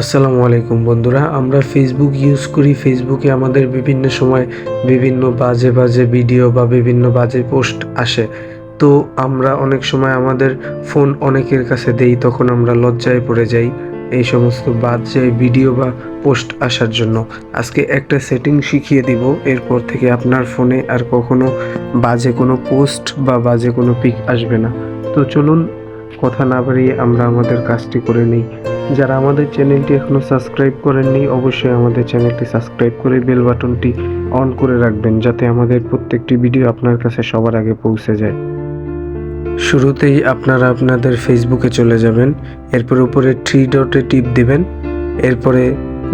আসসালামু আলাইকুম বন্ধুরা, আমরা ফেসবুক ইউজ করি। ফেসবুকে আমাদের বিভিন্ন সময় বিভিন্ন বাজে বাজে ভিডিও বা বিভিন্ন বাজে পোস্ট আসে। তো আমরা অনেক সময় আমাদের ফোন অনেকের কাছে দেই, তখন আমরা লজ্জায় পড়ে যাই এই সমস্ত বাজে ভিডিও বা পোস্ট আসার জন্য। আজকে একটা সেটিং শিখিয়ে দিব, এরপর থেকে আপনার ফোনে আর কখনো বাজে কোনো পোস্ট বা বাজে কোনো পিক আসবে না। তো চলুন কথা না বাড়িয়ে আমরা আমাদের কাজটি করে নিই। যারা আমাদের চ্যানেলটি এখনো সাবস্ক্রাইব করেননি, অবশ্যই আমাদের চ্যানেলটি সাবস্ক্রাইব করে বেল বাটনটি অন করে রাখবেন, যাতে আমাদের প্রত্যেকটি ভিডিও আপনার কাছে সবার আগে পৌঁছে যায়। শুরুতেই আপনারা আপনাদের ফেসবুকে চলে যাবেন, এরপর উপরে থ্রি ডটে টিপ দিবেন, এরপরে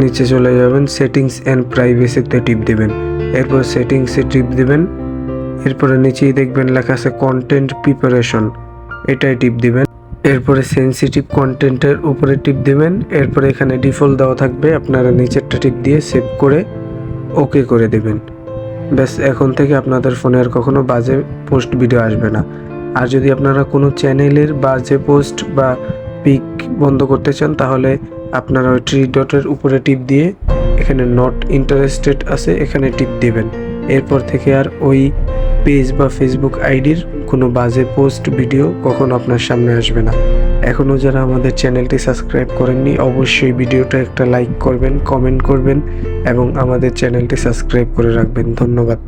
নিচে চলে যাবেন সেটিংস অ্যান্ড প্রাইভেসিতে টিপ দিবেন, এরপর সেটিংসে টিপ দিবেন, এরপরে নিচেই দেখবেন লেখা আছে কন্টেন্ট প্রিপারেশন, এটাই টিপ দিবেন। এরপরে সেনসিটিভ কন্টেন্টের উপরে টিপ দিবেন, এরপরে এখানে ডিফল্ট দেওয়া থাকবে, আপনারা নিচেরটা টিপ দিয়ে সেভ করে ওকে করে দেবেন। ব্যাস, এখন থেকে আপনাদের ফোনে আর কখনো বাজে পোস্ট ভিডিও আসবে না। আর যদি আপনারা কোনো চ্যানেলের বাজে পোস্ট বা পিক বন্ধ করতে চান, তাহলে আপনারা ওই থ্রি ডটের উপরে টিপ দিয়ে এখানে নট ইন্টারেস্টেড আছে, এখানে টিপ দিবেন। এরপর থেকে আর ওই পেজ বা ফেসবুক আইডির কোনো বাজে পোস্ট ভিডিও কখনো আপনার সামনে আসবে না। এখনও যারা আমাদের চ্যানেলটি সাবস্ক্রাইব করেননি, অবশ্যই ভিডিওটা একটা লাইক করবেন, কমেন্ট করবেন এবং আমাদের চ্যানেলটি সাবস্ক্রাইব করে রাখবেন। ধন্যবাদ।